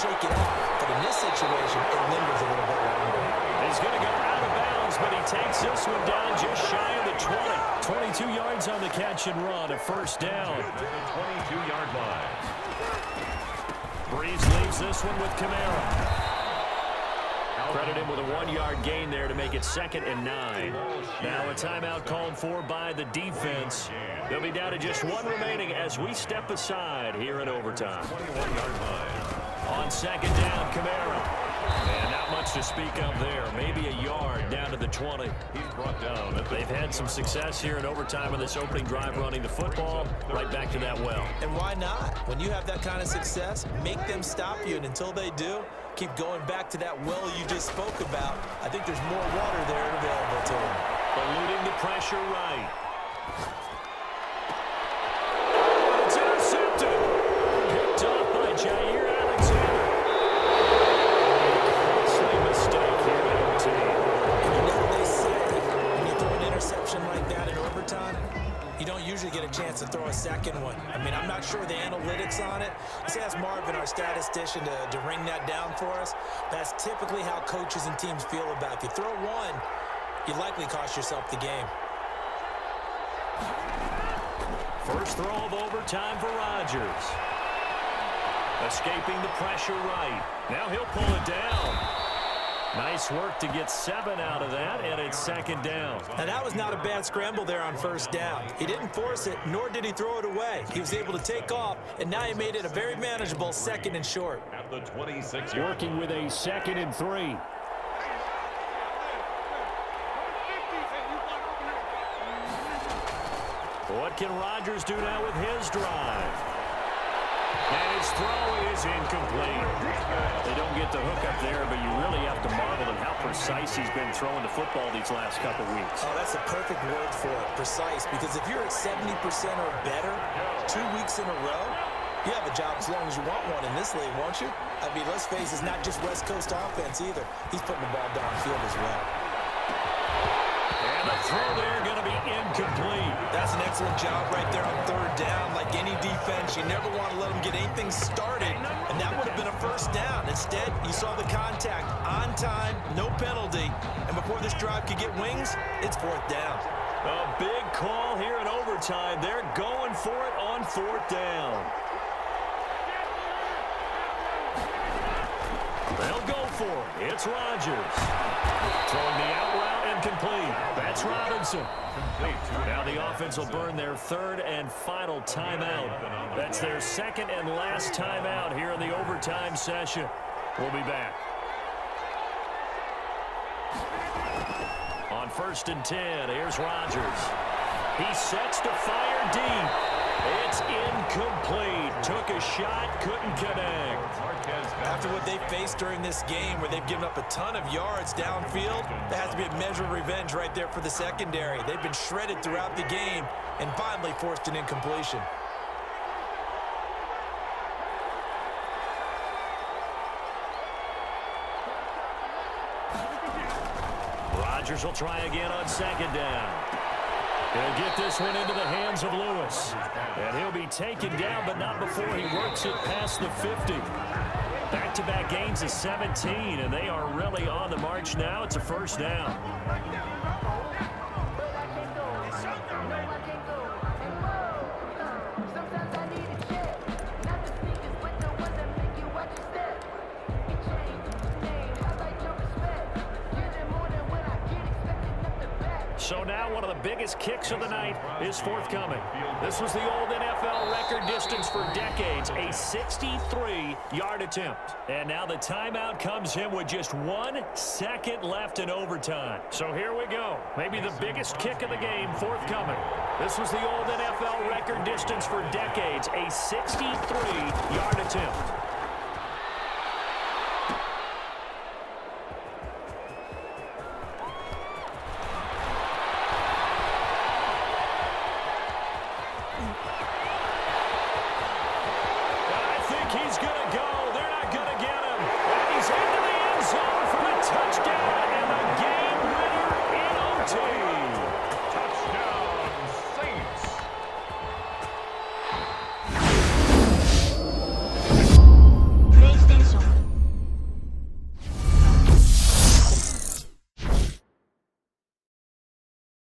shake it off. But in this situation, it lingers a little bit longer. He's going to go out of bounds, but he takes this one down just shy of the 20. 22 yards on the catch and run, a first down. To the 22-yard line. Breeze leaves this one with Kamara. Credit him with a 1-yard gain there to make it 2nd and 9. Now a timeout called for by the defense. They'll be down to just one remaining as we step aside here in overtime. 21-yard line. On 2nd down, Kamara. And not much to speak of there. Maybe a yard down to the 20. He's brought down. They've had some success here in overtime in this opening drive running the football right back to that well. And why not? When you have that kind of success, make them stop you. And until they do, keep going back to that well you just spoke about. I think there's more water there available to them. Eluding the pressure right. It's intercepted. Picked off by Jair Alexander. Costly mistake here by the team. And you know what they say, when you throw an interception like that in overtime, you don't usually get a chance to throw a second one. I mean, I'm not sure the analytics on it. Let's ask Marvin, our statistician, to ring that down for us. That's typically how coaches and teams feel about it. If you throw one, you likely cost yourself the game. First throw of overtime for Rodgers. Escaping the pressure right. Now he'll pull it down. Nice work to get 7 out of that, and it's 2nd down. Now, that was not a bad scramble there on 1st down. He didn't force it, nor did he throw it away. He was able to take off, and now he made it a very manageable 2nd and short. At the 26. Working with a 2nd and 3. What can Rodgers do now with his drive? And his throw is incomplete. They don't get the hook up there, but you really have to marvel at how precise he's been throwing the football these last couple weeks. Oh, that's a perfect word for it, precise, because if you're at 70% or better 2 weeks in a row, you have a job as long as you want one in this league, won't you? I mean, let's face it, it's not just West Coast offense either. He's putting the ball downfield as well. And the throw there going to be incomplete. That's an excellent job right there on 3rd down. Like any defense, you never want to let them get anything started, and that would have been a 1st down. Instead, you saw the contact on time, no penalty, and before this drive could get wings, it's 4th down. A big call here in overtime. They're going for it on 4th down. They'll go for it. It's Rodgers. Throwing the out route and complete. That's Robinson. Now the offense will burn their 3rd and final timeout. That's their 2nd and last timeout here in the overtime session. We'll be back. On 1st and 10, here's Rodgers. He sets to fire deep. It's incomplete. Took a shot, couldn't connect. After what they faced during this game where they've given up a ton of yards downfield, that has to be a measure of revenge right there for the secondary. They've been shredded throughout the game and finally forced an incompletion. Rodgers will try again on 2nd down. He'll get this one into the hands of Lewis. And he'll be taken down, but not before he works it past the 50. Back-to-back gains of 17, and they are really on the march now. It's a 1st down. So now one of the biggest kicks of the night is forthcoming. This was the old NFL record distance for decades, a 63-yard attempt. And now the timeout comes in with just 1 second left in overtime. So here we go. Maybe the biggest kick of the game forthcoming. This was the old NFL record distance for decades, a 63-yard attempt. He's going to go. They're not going to get him. And he's into the end zone for the touchdown and the game winner in OT.